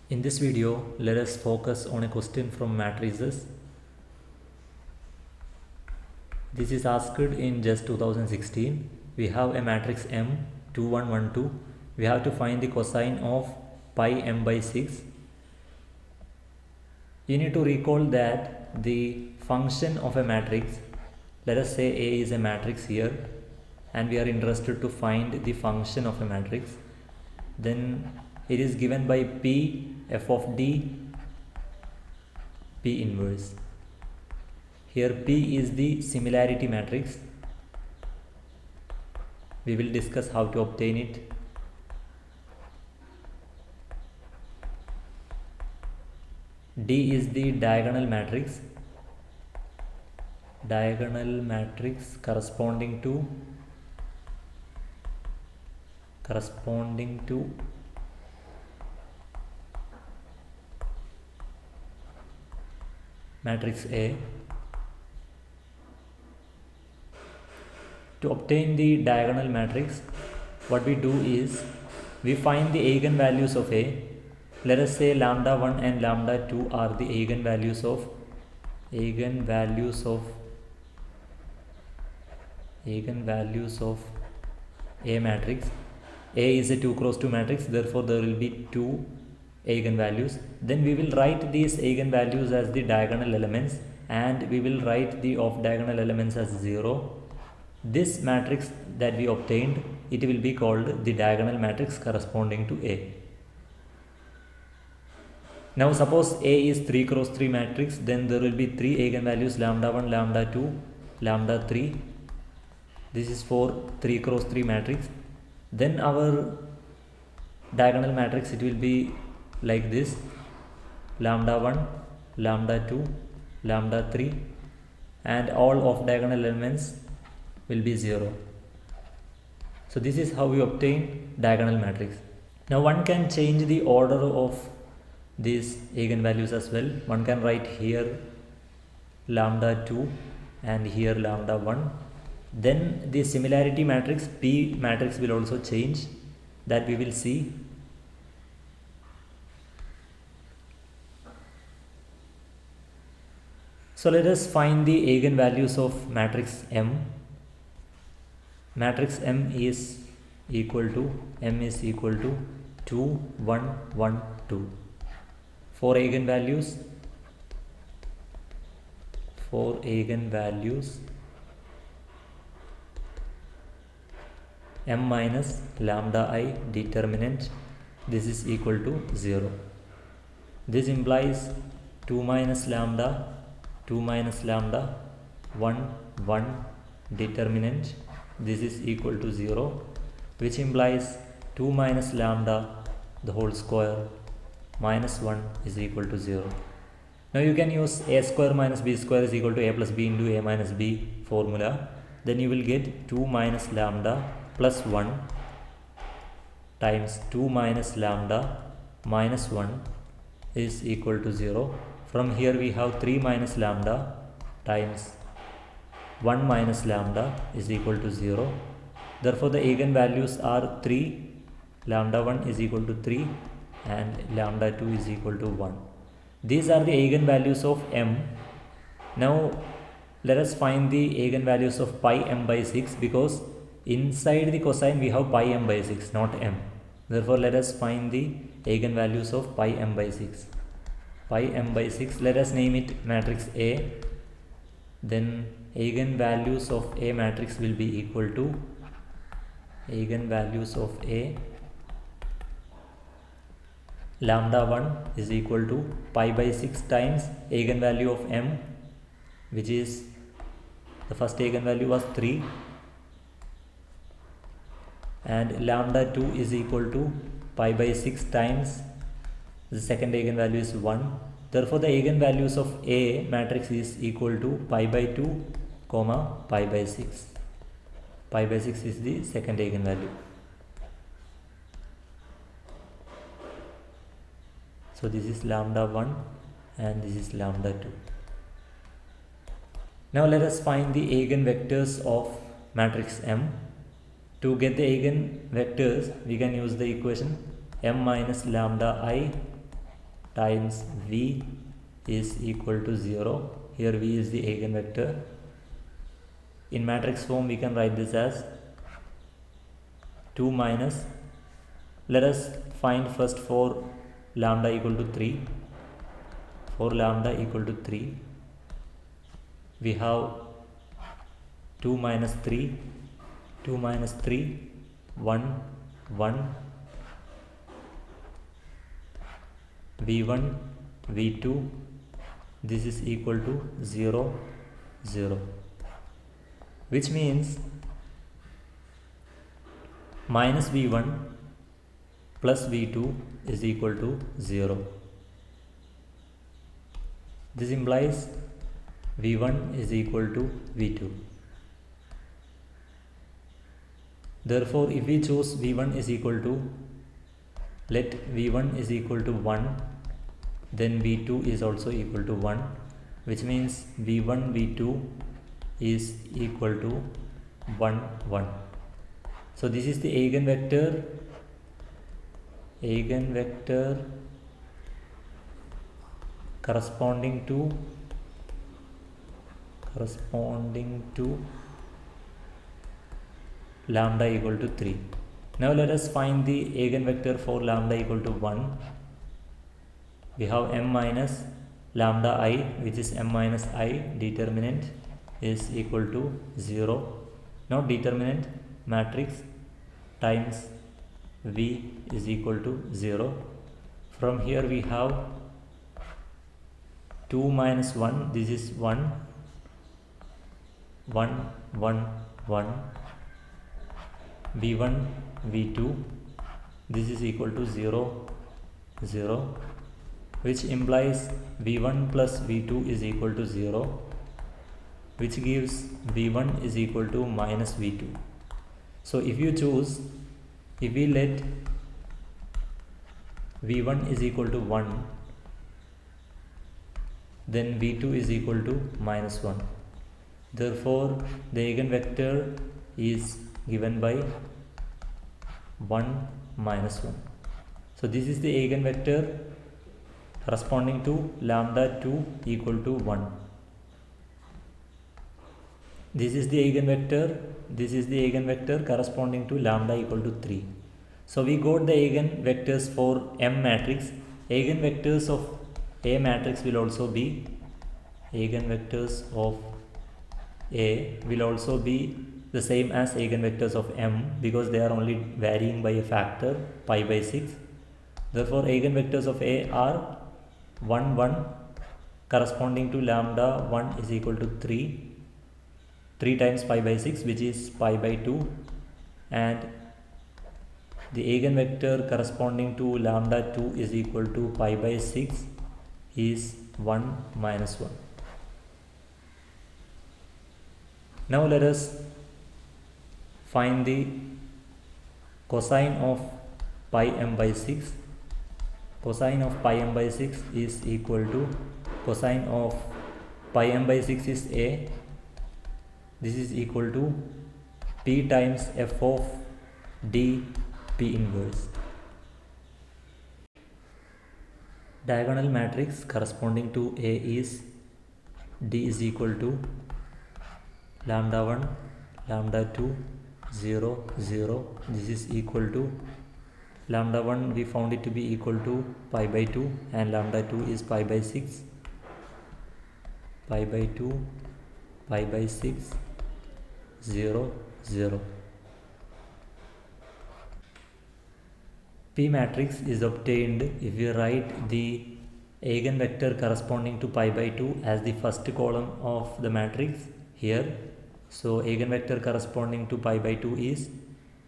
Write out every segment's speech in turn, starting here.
In this video, let us focus on a question from matrices. This is asked in JEST 2016. We have a matrix M 2 1 1 2. We have to find the cosine of pi m by 6. You need to recall that the function of a matrix, let us say A is a matrix here, and we are interested to find the function of a matrix. Then it is given by P f of d P inverse. Here P is the similarity matrix. We will discuss how to obtain it. D is the diagonal matrix corresponding to matrix A. To obtain the diagonal matrix, what we do is we find the eigenvalues of A. Let us say lambda 1 and lambda 2 are the eigenvalues of A matrix. A is a 2 cross 2 matrix, therefore there will be 2 eigenvalues. Then we will write these eigenvalues as the diagonal elements, and we will write the off diagonal elements as 0. This matrix that we obtained, it will be called the diagonal matrix corresponding to A. Now suppose A is 3 cross 3 matrix, then there will be 3 eigenvalues, lambda 1, lambda 2, lambda 3. This is for 3 cross 3 matrix. Then our diagonal matrix, it will be like this: lambda 1, lambda 2, lambda 3, and all of diagonal elements will be 0. So this is how we obtain diagonal matrix. Now one can change the order of these eigenvalues as well. One can write here lambda 2 and here lambda 1. Then the similarity matrix P matrix will also change, that we will see. So let us find the eigenvalues of matrix M. Matrix M is equal to 2 1 1 2. 4 eigenvalues M minus lambda I determinant, this is equal to 0. This implies 2 minus lambda 1 1 determinant, this is equal to 0, which implies 2 minus lambda the whole square minus 1 is equal to 0. Now you can use a square minus b square is equal to a plus b into a minus b formula. Then you will get 2 minus lambda plus 1 times 2 minus lambda minus 1 is equal to 0. From here we have 3 minus lambda times 1 minus lambda is equal to 0. Therefore the eigenvalues are 3, lambda 1 is equal to 3 and lambda 2 is equal to 1. These are the eigenvalues of M. Now let us find the eigenvalues of pi m by 6, because inside the cosine we have pi m by 6, not m. Therefore let us find the eigenvalues of pi m by 6. Pi m by 6, let us name it matrix A. Then eigenvalues of A matrix will be equal to eigenvalues of A, lambda 1 is equal to pi by 6 times eigenvalue of M, which is the first eigenvalue was 3, and lambda 2 is equal to pi by 6 times the second eigenvalue is 1. Therefore the eigenvalues of A matrix is equal to pi by 2 comma pi by 6. Pi by 6 is the second eigenvalue. So this is lambda 1 and this is lambda 2. Now let us find the eigenvectors of matrix M. To get the eigenvectors, we can use the equation m minus lambda I times V is equal to 0. Here V is the eigenvector. In matrix form we can write this as 2 minus, let us find first for lambda equal to 3. For lambda equal to 3, we have 2 minus 3, 2 minus 3, 1, 1, V1, V2, this is equal to 0, 0, which means minus V1 plus V2 is equal to 0. This implies V1 is equal to V2. Therefore, if we choose V1 is equal to, let V1 is equal to 1, then V2 is also equal to 1, which means V1, V2 is equal to 1, 1. So this is the eigenvector corresponding to lambda equal to 3. Now let us find the eigenvector for lambda equal to 1. We have m minus lambda I, which is m minus I, determinant is equal to 0, not determinant, matrix, times V is equal to 0. From here we have 2 minus 1, this is 1, 1, 1, 1, V1, V2, this is equal to 0, 0, which implies V1 plus V2 is equal to 0, which gives V1 is equal to minus V2. So if we let V1 is equal to 1, then V2 is equal to minus 1. Therefore, the eigenvector is given by 1 minus 1. So this is the eigenvector corresponding to lambda 2 equal to 1. This is the eigenvector corresponding to lambda equal to 3. So we got the eigenvectors for M matrix. Eigenvectors of A matrix will also be the same as eigenvectors of M, because they are only varying by a factor pi by 6. Therefore eigenvectors of A are 1, 1, corresponding to lambda 1 is equal to 3 times pi by 6, which is pi by 2, and the eigenvector corresponding to lambda 2 is equal to pi by 6 is 1 minus 1. Now let us find the cosine of pi m by 6. Cosine of pi m by 6 is equal to cosine of pi m by 6 is A. This is equal to P times f of d P inverse. Diagonal matrix corresponding to A is D is equal to lambda 1, lambda 2, 0, 0. This is equal to lambda 1 we found it to be equal to pi by 2, and lambda 2 is pi by 6, pi by 2, pi by 6, 0, 0. P matrix is obtained if we write the eigenvector corresponding to pi by 2 as the first column of the matrix here. So eigenvector corresponding to pi by 2 is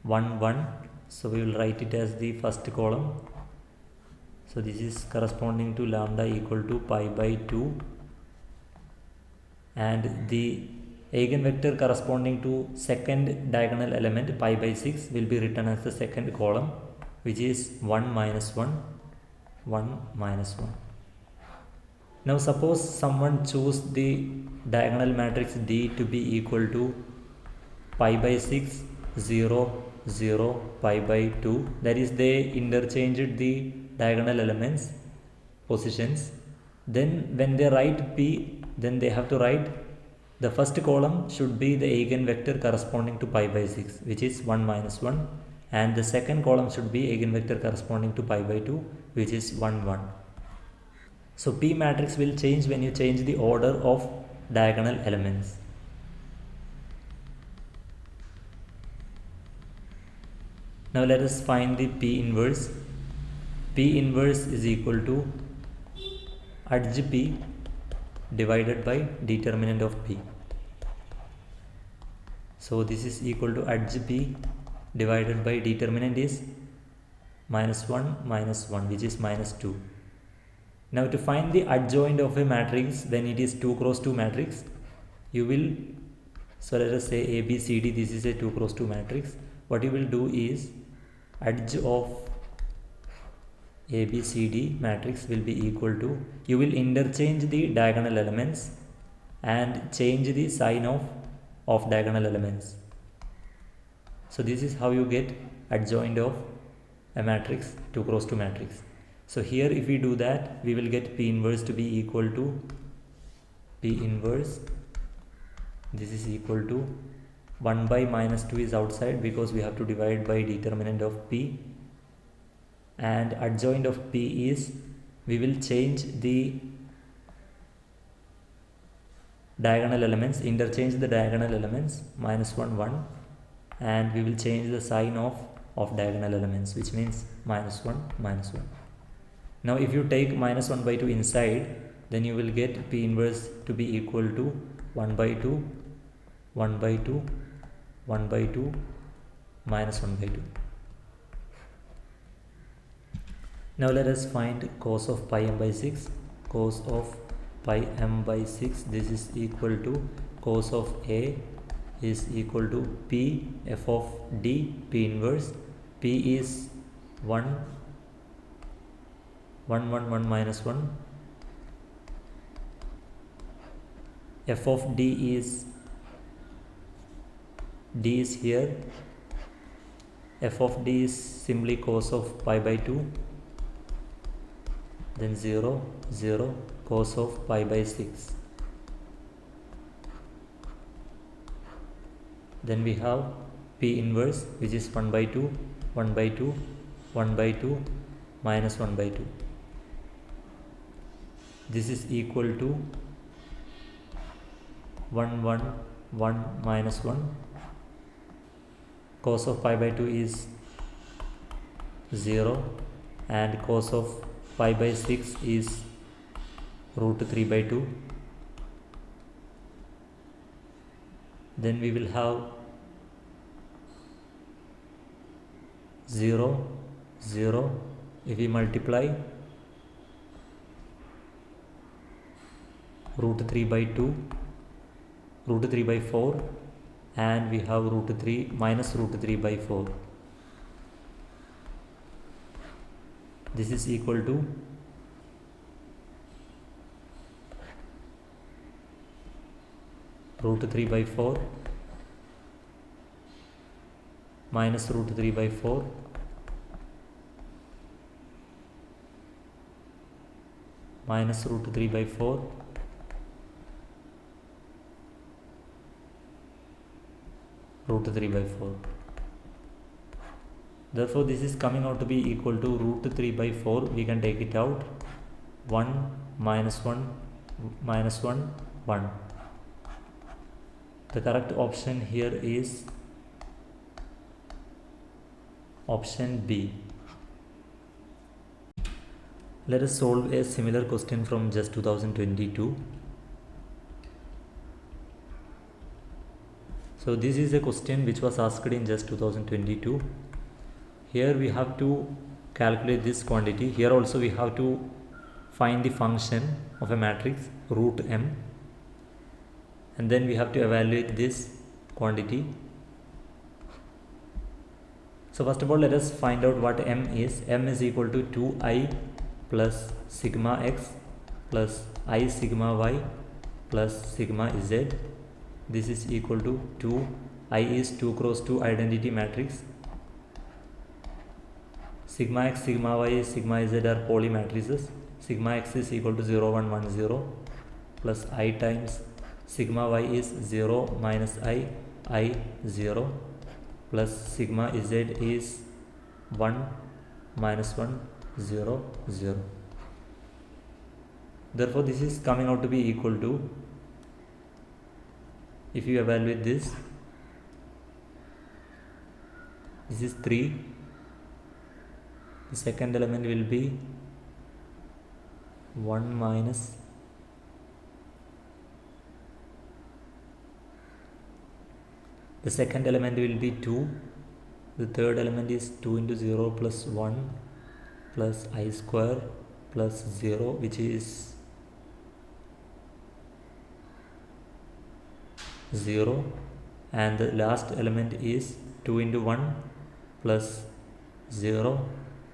1, 1. So we will write it as the first column. So this is corresponding to lambda equal to pi by 2, and the eigenvector corresponding to second diagonal element pi by 6 will be written as the second column, which is 1 minus 1, 1 minus 1. Now suppose someone choose the diagonal matrix D to be equal to pi by 6, 0, 0, pi by 2, that is they interchanged the diagonal elements positions. Then when they write P, then they have to write the first column should be the eigenvector corresponding to pi by 6, which is 1 minus 1, and the second column should be eigenvector corresponding to pi by 2, which is 1 1. So P matrix will change when you change the order of diagonal elements. Now let us find the P inverse. P inverse is equal to adj P divided by determinant of P. So this is equal to adj P divided by determinant is minus 1 minus 1, which is minus 2. Now to find the adjoint of a matrix when it is 2 cross 2 matrix, you will, so let us say A B C D, this is a 2 cross 2 matrix. What you will do is adj of A B C D matrix will be equal to, you will interchange the diagonal elements and change the sign of diagonal elements. So this is how you get adjoint of a matrix, 2 cross 2 matrix. So here if we do that, we will get P inverse to be equal to P inverse, this is equal to 1 by minus 2 is outside because we have to divide by determinant of P, and adjoint of P is, we will change the diagonal elements, interchange the diagonal elements, minus 1 1, and we will change the sign of diagonal elements, which means minus 1 minus 1. Now if you take minus 1 by 2 inside, then you will get P inverse to be equal to 1 by 2 1 by 2 1 by 2 minus 1 by 2. Now let us find cos of pi m by 6. Cos of pi m by 6, this is equal to cos of A is equal to P f of D, P inverse. P is 1 1 1 1 minus 1. F of D is, D is here. F of D is simply cos of pi by 2, then 0 0 cos of pi by 6. Then we have P inverse, which is 1 by 2 1 by 2 1 by 2 minus 1 by 2. This is equal to 1 1 1 minus 1. Cos of pi by 2 is 0, and cos of pi by 6 is root 3 by 2. Then we will have 0 0. If we multiply root 3 by 2, root 3 by 4, and we have root 3 minus root 3 by 4. This is equal to root 3 by 4 minus root 3 by 4 minus root 3 by 4 root 3 by 4. Therefore this is coming out to be equal to root 3 by 4. We can take it out, 1 minus 1 minus 1 1. The correct option here is option B. Let us solve a similar question from JEST 2022. So this is a question which was asked in JEST 2022. Here we have to calculate this quantity. Here also we have to find the function of a matrix root m, and then we have to evaluate this quantity. So first of all, let us find out what m is. M is equal to 2i plus sigma x plus I sigma y plus sigma z. This is equal to 2. I is 2 cross 2 identity matrix. Sigma x, sigma y, sigma z are poly matrices. sigma x is equal to 0 1 1 0 plus I times sigma y is 0 minus I 0 plus sigma z is 1 minus 1 0 0. Therefore this is coming out to be equal to, if you evaluate this is 3, the second element will be 1 minus the second element will be 2, the third element is 2 into 0 plus 1 plus I square plus 0, which is 0, and the last element is 2 into 1 plus 0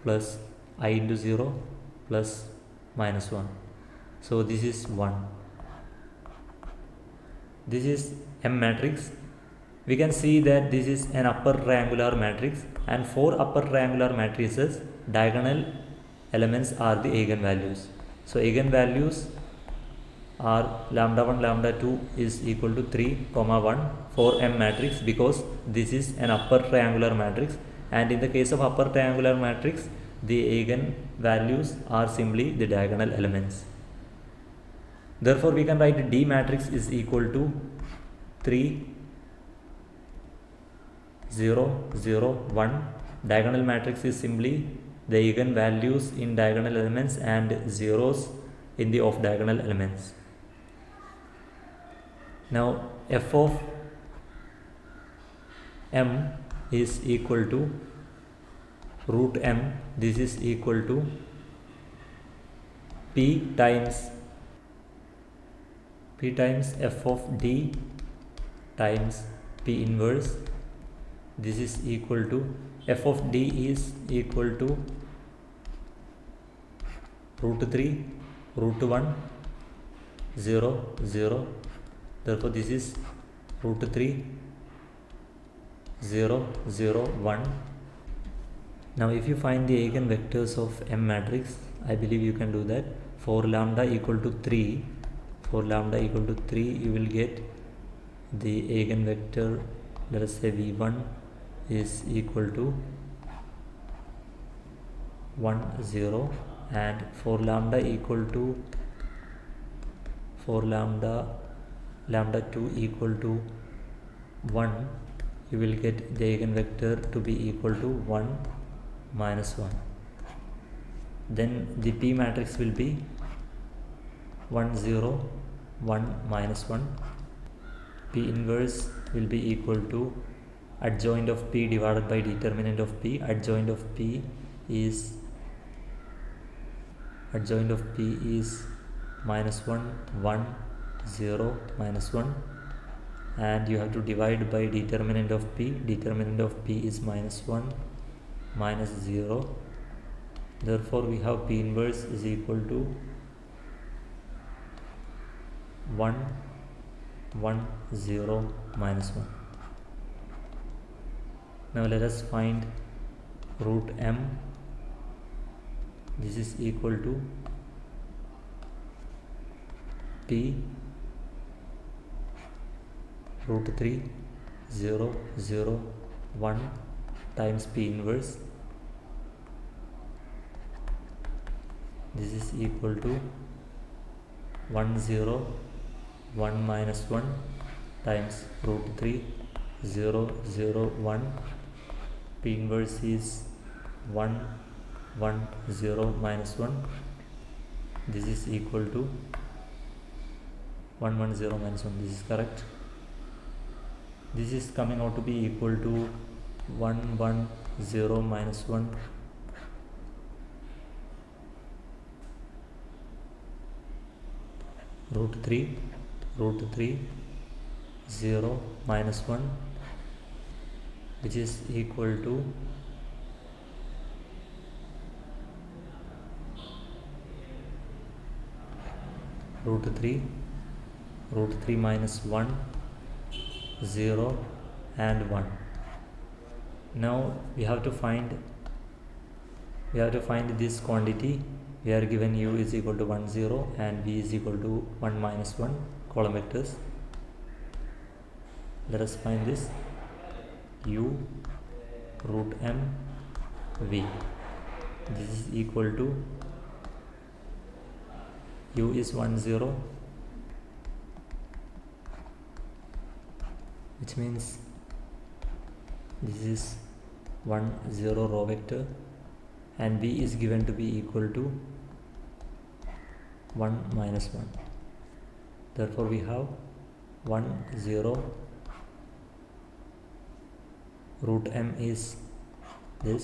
plus I into 0 plus minus 1. So this is 1. This is M matrix. We can see that this is an upper triangular matrix, and for upper triangular matrices diagonal elements are the eigenvalues. So eigenvalues are lambda 1 lambda 2 is equal to 3 comma 1 for M matrix, because this is an upper triangular matrix, and in the case of upper triangular matrix the eigenvalues are simply the diagonal elements. Therefore we can write D matrix is equal to 3 0 0 1. Diagonal matrix is simply the eigenvalues in diagonal elements and zeros in the off diagonal elements. Now f of m is equal to root m. This is equal to p times f of d times p inverse. This is equal to f of d is equal to root 3 root 1 0 0. Therefore this is root 3 0 0 1. Now if you find the eigenvectors of M matrix, I believe you can do that. For lambda equal to 3, you will get the eigenvector, let us say v1 is equal to 1 0, and for lambda equal to lambda 2 equal to 1, you will get the eigenvector to be equal to 1 minus 1. Then the P matrix will be 1 0 1 minus 1. P inverse will be equal to adjoint of P divided by determinant of P. Adjoint of P is minus 1 1 0 minus 1, and you have to divide by determinant of P. Determinant of P is minus 1 minus 0. Therefore we have P inverse is equal to 1 1 0 minus 1. Now let us find root m. This is equal to p root 3 0 0 1 times p inverse. This is equal to 1 0 1 minus 1 times root 3 0 0 1. P inverse is 1 1 0 minus 1. This is equal to 1 1 0 minus 1. This is correct. This is coming out to be equal to 1 1 0 minus 1 root 3 0 minus 1, which is equal to root 3 minus 1 0 and 1. Now we have to find this quantity. we are given u is equal to 1 0 and v is equal to 1 minus 1 column vectors. Let us find this. U root m v, this is equal to u is 1 0, which means this is 1 0 row vector, and v is given to be equal to 1 minus 1. Therefore we have 1 0 root m is this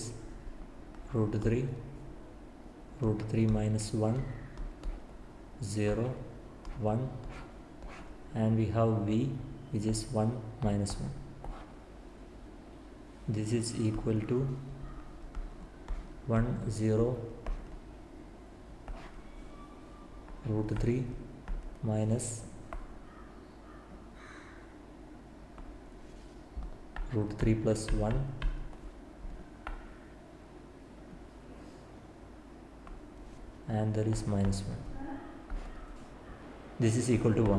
root 3 minus 1 0 1, and we have v which is 1 minus 1. This is equal to 1 0 root 3 minus root 3 plus 1, and there is minus 1. This is equal to 1.